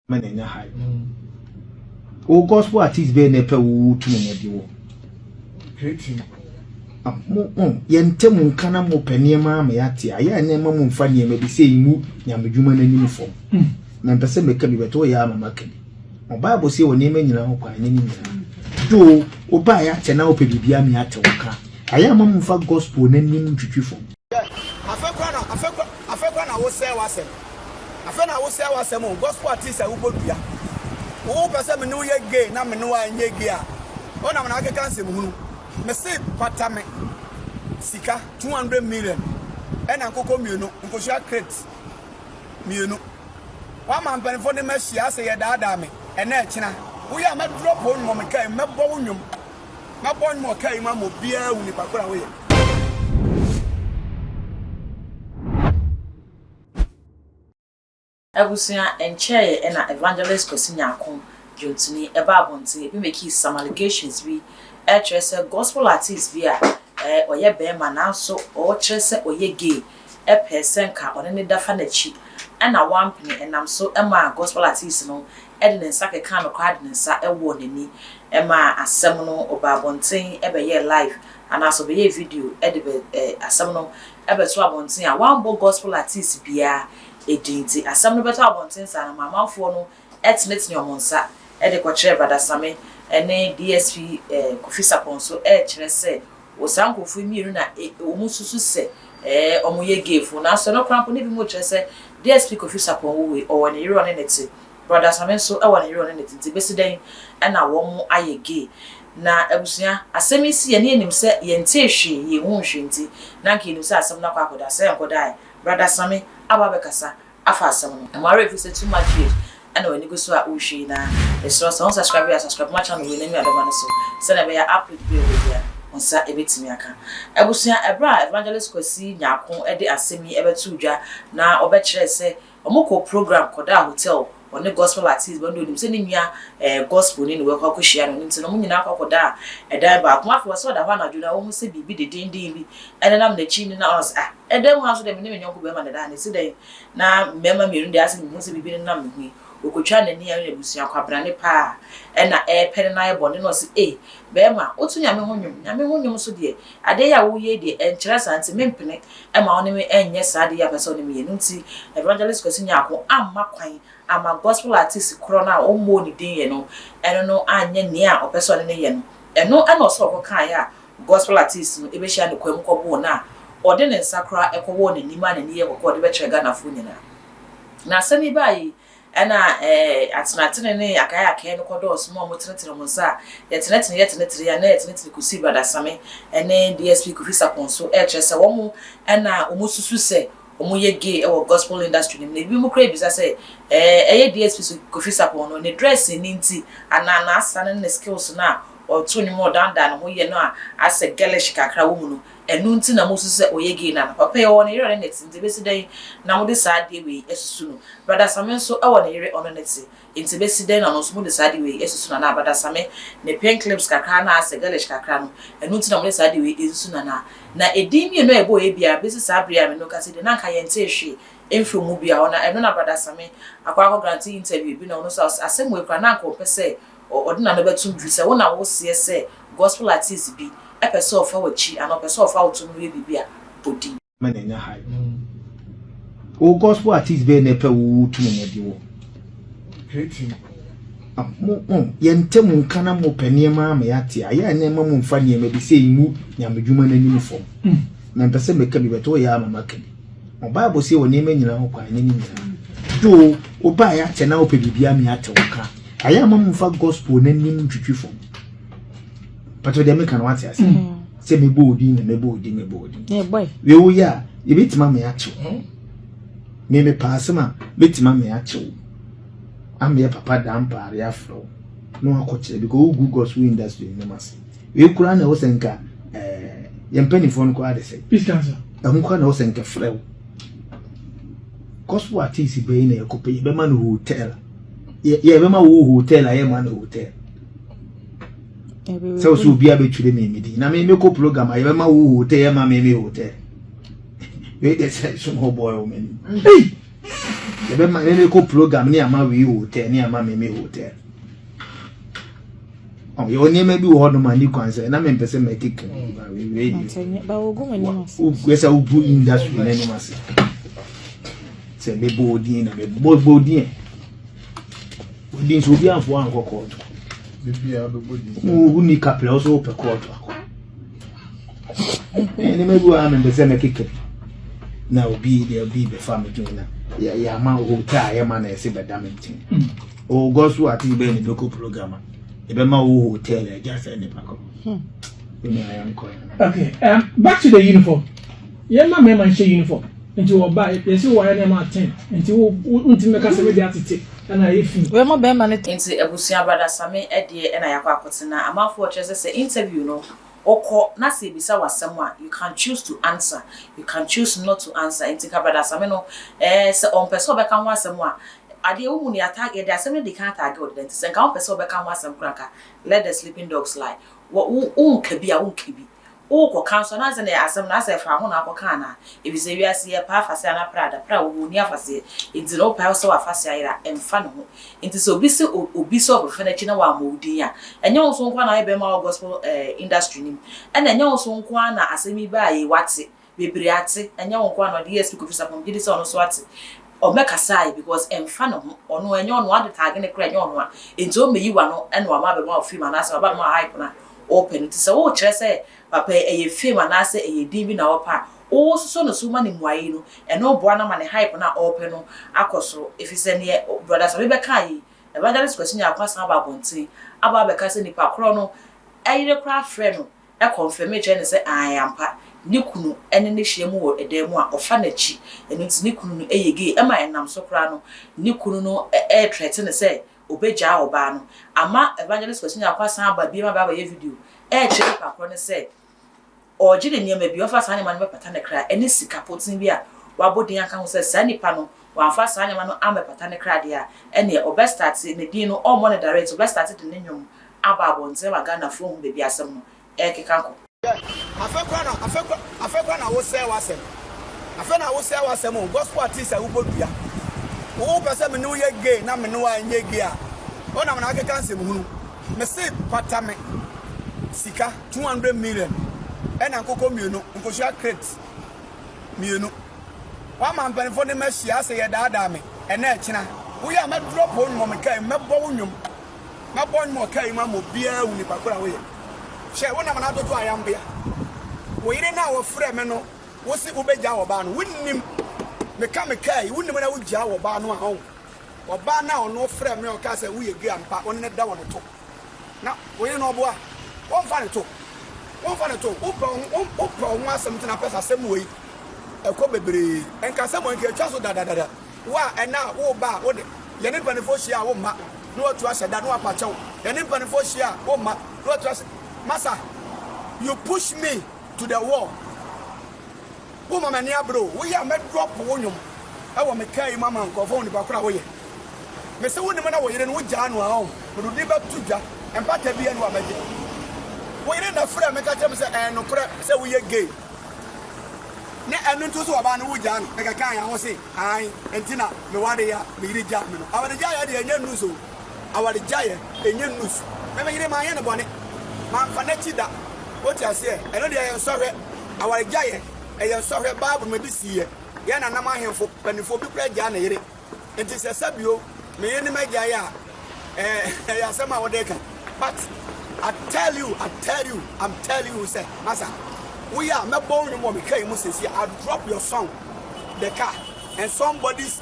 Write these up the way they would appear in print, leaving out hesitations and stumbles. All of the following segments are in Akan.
manenya high. O gospel artist be na pe wo tu no de wo. Creating. Yente mu nka na mo paniema ma yate aya na ma mo mfa niema bi sei mu nyamedwuma na nim fom. Na mpese meka bi beto ya mama ka bi. O Bible say wo niema nyina ho kwa nyina nyina. Do o ba ya te na o pe bibia me ate wo ka. Aya ma mo mfa gospel na nim twitwi fom. Afekwa na wo say wasem. Afa na wo say wasem o gospel artist a wo bodua. Wo pese me no ye gay na me no anye gay a. Ona me na aka kan sem hunu. Me say patame sika 200 million ena nkoko mienu nkohia crate mienu wa man penfo ne mahia se ye daada me ena ekina wo ya me drop on mo me kai me bo wonwom na bon mo kai ma mo bia wu ni pakora wo ye Abusia enche ena evangelist Kwesinya Akon Jontini eba abonte bi make some allegations bi trese gospel artist bi a oye bema na so o trese oye gay person ka one ne dafa na chi na wampene enam so ema gospel artist no ede ne nsa keka no kwade ne nsa ewo nani ema asem no oba abonten ebe ye live ana so be ye video ede be asem no ebe so abonten a wambo gospel artist bia edinti asem no beto abonten sa na mamafo no etnetni omonsa ede kwakire badasame ene DSP Kofi Sapon so kire se wo sankofu miru na omususu se omoye gefo na so no krampo ne bi mo kire se DSP Kofi Sapon we o woni yiro ne neti brother Same so e woni yiro ne neti besiden na wo mo aye gay na abusia asemi si ye ne enim se ye nte hwe ye hu hwe nti na nka enim se asem na kwa akoda se enkoda brother Same ababekasa afa asem no amare fi se too much and when you go so at Ushi na so subscribe my channel we name adoma so send a be upload video on sa ebetimi aka abusia ebra evangelist Kwesi Nyakon e de asemi ebetu dwa na obekire se omoko program koda hotel on the gospel artist bondo nim se nnya gospel ni we kwa kohia no nti no munyina akoda edan ba kuma fo so da hwa na dwuna wo mu se bibi de dindin bi enenam na chi ni na os edan mu aso de me ne nyonko be ma de da ne se den na mema miru de ase mu se bibi ni na me hu okotwa nani ya rebusia kwabra ne pa na pere na ye bone no se bema otu nyame honwom so de ade ya wo ye de enkyere santi mempene ma one me enye sade ya pese one me yenu nti evangelist Kwesi Nyakon amma kwan ama gospel artist kro na o mo ni din ye no eno no anye ne a opese one ne ye no eno ana so okokan ya gospel artist no ebehia ne kwam kobo na ode ne nsakra ekowo ne nima ne ye kokko de be kyerega na fu nyina na sami bai ana atinatine ne akaya no kodo so mo motenetene mo sa yetenetene ya na yetenetene kusi brother Same ene DSP Kofi Sapon so kyerese wo mo ana omususu se omuye gay e wo gospel industry ni bi mu kra bisa se eye DSP Kofi Sapon no ne dress ni nti ana na asane ne skills na o to ni mo danda no ho ye no a ase gelish kakra wo mu no enu nti na mususu se oyege na papa ye won yere net nti besiden na mo de saade we esusu no brother Same so e won yere on net nti besiden na no so mo de saade we esusu na brother Same ne pen clips kakra na ase gelish kakra no enu nti na mo de saade we esusu na edimi no ebo e bia besi sabria me no ka se de na ka ye nte hwe emfo mu bia ona eno na brother Same akwa grant interview bi na no so asem we kra na ko pese odina no betum dwuse wo na wo se se gospel artist bi epeso ofa wachi and opeso ofa otu no bibia bodi manenya high. O gospel artist be na pe wo tu no de wo. Creating. Yente mu nka na mo paniema ma yate aya na ma mo mfa niema bi sei mu nyamedwuma na nim fom. Na mpese meka bi beto ya mama ka bi. O Bible say wo niema nyina ho kwa nyina nyina. Do o ba ya te na o pe bibia me ate wo ka. Aya ma mo mfa gospel na nim twitwi fom. Pato de me kan wate ase. Se me bo odi na me bo odi. Boy. We wo ya, e betima me ache. Me pass ma, betima me ache. Am ye papa dampa are afro. No akoche because Google gospel industry no mas. We kura na wo senka ye mpani fon ko ade se. Peace cancer. Ehun kwa na wo senka frew. Gospel artist be na yakope be ma no hotel. Ye be ma wo hotel aye ma no hotel. So be a between me. Na me ko program I ma wo hotel ma me hotel. We dey say some boy woman. Hey. ebe ma ne ko program ni ama we hotel ni ama me hotel oh yo ni me bi wo no ma ni kwanse na me pese me kike we ba ogun ni mas ugwesa ubu industry na ni mas se be bodi na be bodi odin so bi anfo anko court bibia be bodi mu ni kapre also pe court akọ ni me bi wa me pese me kike na obi dey be family join na ya ma hotel ya ma na ese bedamentin o gospel ati be ni local program ebe ma wo hotel e just any pako okay back to the uniform yeah ma me man share uniform until we buy you see why na ma 10 until until make us be atete na efi we ma be man nti ebusua brother Sami e de na yakwa akotena amafo chese say interview no oko na se bisa wasem a you can choose to answer you can choose not to answer nti ka brother Sami no se on person be kan wasem a ade wo mu ni attack e de asem de kan attack o de nti se kan person be kan wasem kranka let the sleeping dogs lie wo unkabi a unkabi o ko kanso na ze na asem na se fa ho na akoka na ebize wiase ye pa afase na prada pra wo ni afase nti no pa so afase ayira emfa no ho nti so obi so obo fena chi na wa modin a enye wo so nkwa na ebe ma gospel industry nim ena enye wo so nkwa na asemi ba yi wate bebre ate enye wo nkwa na DSP ko fisa pom gidi so no so ate o meka sai because emfa no ho ono enye ono ade tag ne kra enye ono a nti o meyiwa no ena wa ma be ma film na asa ba ma hype na open nti so wo kire say papa eye film na asa eye din bi na opa o so no so ma ne muayi no eno boa na ma ne hype na open no akoso efise ne brother Sami be kai evangelist question ya kwasa ba bontin aba be ka se nipa kro no ayire kra frɛ no e confirm e che ne se ayampa ni kunu ene ne hye mu wo edem a ofa na chi eno ti ni kunu no eyege e ma enam so kra no ni kunu no e threat ne se obeja oba no ama evangelist question ya kwasa ba bi ma ba ye video e che nipa kro ne se o jide niam bi ofa sa ne ma no pata ne kra ene sika potin bi a wabodin aka ho se sa nipa no wanfa sa anya ma no amepata ne kra dia ene obestart ne din no all money direct obestart de ne nwom aba abonze wa Ghana from bebi asem no ekeka ko afekwa na wo say wasem afa na wo say wasem o gospel artist a wo bodua wo pese me no ye gay na me no anye gay a ona na akeka nsem hunu me say pata me sika 200 million ena nkoko mienu nkoshia crate mienu wa man penfo ne machia se ye daada me ena ekina wo ya me drop on mo me kai me bo wonwom na bon mo kai ma mo bia wu ni pakora wo ye she wo na na do to ayambia wo yire na wo frɛ me no wo si wo beja wo ba no wonnim me ka me kai wonnim na wo gya wo ba no a ho wo ba na ono frɛ me o ka se wo ye gu ampa on ne da wo no to na wo yire no bo a wo mfa ne to wo pro ho asem tena pesa asem wo yi eko bebre enka asem enka twa so dadadada wa ena wo ba wo de ye ne panefo hia wo ma no otu aseda no apache wo ye ne panefo hia wo ma no otu aseda masa you push me to the wall wo mama ni abro wo ya me drop wo nyum e wo me kai mama nkofo ni bakura wo ye me se wo ni na wo yire no wo gya no a ho do di ba tudwa empata bia no abaje wo yire na fra me ka tem se no kra se wo ye gay ne enu nto so oba no wo gya no e ka kan ya ho se ai entina me wade ya me yire gya me no awade gya ya de enye nuso awade gya ye enye nuso me yire ma ye ne bone man fa na chida what you say eno de ye sorry awade gya ye e ye sorry bible me bi siye ye na nam ahemfo panifo bi kra gya na yire enti se sabio me ye ne ma gya ya ya sema wode ka but I'm telling you, say, Masa, we are not born in one came say, I'll drop your song, the car, and somebody's.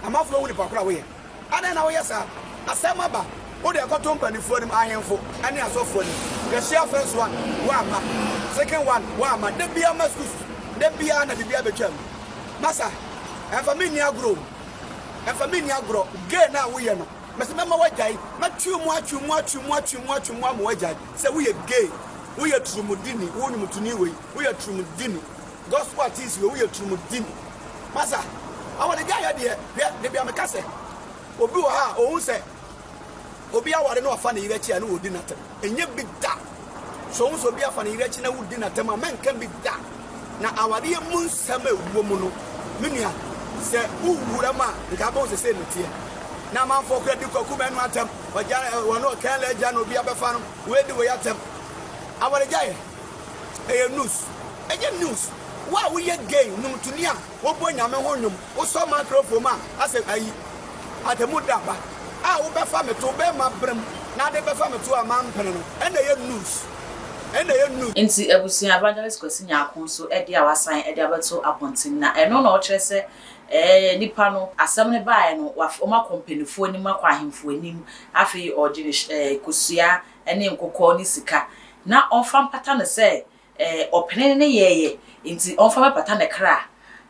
I'm not flowing the park away. I don't know, yes, sir. I said, Maba, what they got company for them, I am for, and they are so funny. The share first one, Wama, second one, Wama, the beer must the beer and the beer became. Masa, and for me, Niagro, gay now we are not. Mr. Mama Wajai, not too much, Wajai. Say we are gay, we are Trumudini, we are Trumudini. Gospel artists, we are Trumudini. Massa, I want a guy idea, they be a Macassa. Obuha, or say, Obia, what I know, funny rich and who did not. And you big that. So also be a funny rich and who did not. A man can be that. Now, our dear moon summer woman, Minia, se uwura ma nka bo se no tie na man for credit koku menu atem oja wono kan la ja no bia befa no we di we atem awore jaye e news news wa we ye game num tunia wo bo nyame ho nyum wo so microphone ma ase ayi atemu daba wo befa me to be ma brem na de befa me to amam pene no ena ye news Inti ebusia evangelist kwesi nyakon so e dia wasan e dia beto abontin na eno na o kire se nipa no asem ne bae no o ma company fo ni ma kwa ahemfo anim afi o gine kosua ene nkokọ ni sika na onfa mpata ne se opene ne yeye inti onfa pata ne kra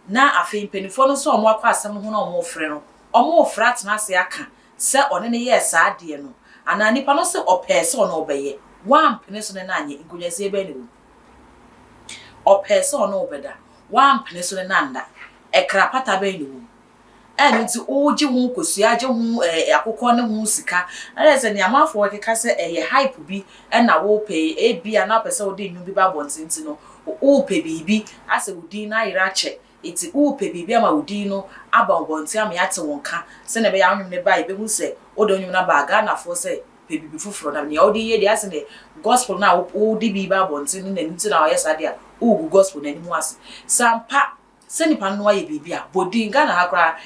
na afi mpanifo no so o mo akwa asem ho na o mo frɛ no o mo fra tena se aka se one ne ye sa ade no ana nipa no se opese ono obeye one peneso ne nanye nkunyase ebe ne wo opese ono obeda one peneso ne nanda ekra pata be ne wo enti oji hu kosua je hu akokọ ne hu sika na se ne amafo wekeka se hype bi na wo pay ebia na pese wo de nyu bi ba bontinti no wo pay bibi ase wudi na yira che iti wo pay bibi ama wudi no aba bonti am ya te wonka se ne be ya nwum ne ba ibe hu se wo do nwum na ba ga na fo se baby fufuro na ne odi ye dia se ne gospel na wo di bi ba bonti ni nti na oyesa dia wo gospel na ni mu ase sampa se nipa no aye bibi a bodi nga na hakra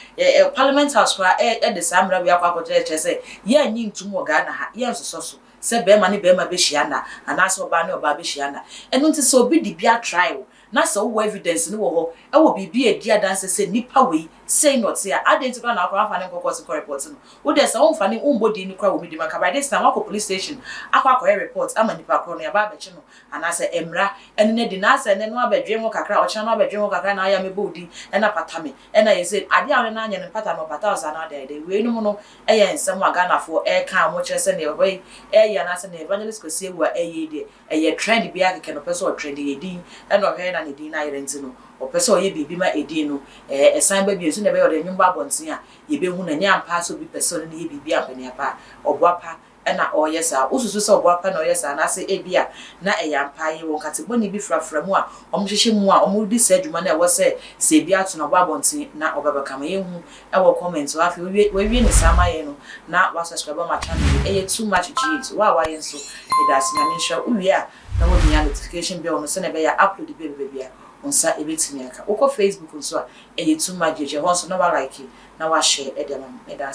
parliament house kra de samra bi akwa kote se ye anyi ntum wo ga na ha ye nsoso se be ma ne be ma be hia na ana se oba ne oba be hia na eno nti se obi di bia try na se wo evidence ni wo ho e wo bibi e dia dance se nipa we say not here identify na akwa fa ne kokọ report no wo de se wo fa ne umbodi ni kwa wo mi di maka by this time akwa police station akwa report ama nipa kro no ya ba beche no ana se emra ene ne di na se ne no abadwe ho kakra o cha no abadwe ho kakra na ya mebodi ena patame ena ye say ade a na anya ne pata no pata oza na de we no no eye nsem aga na fo e ka mo kire se ne we ya na se ne evangelist kwesi ewu eye de eye trend bi akeke no person trend ye din ena o he na ne din na yere nti no o person o ye bibi ma edin no esan ba bi esu ne be o de nyumba bonten a ye be hu na nya ampa so bi person ne ye bibi apani apa oboapa ena o yesa ususu se oboapa na o yesa na se ebia na eyampa ye won kategori bi frafra mu a omhwehwe mu a omudi se adwuma na e wo se bia to na obabonten na obabaka ma ye hu e wo comment wa fi we wi ni sama ye no na wa subscribe ma channel e too much git wa ye nso e da sina mensha uwi a na wo nya notification bell no se na be ya upload be a onsa ebetimi aka uko Facebook nso a too much git ho nso na wa like na wa share e dem e da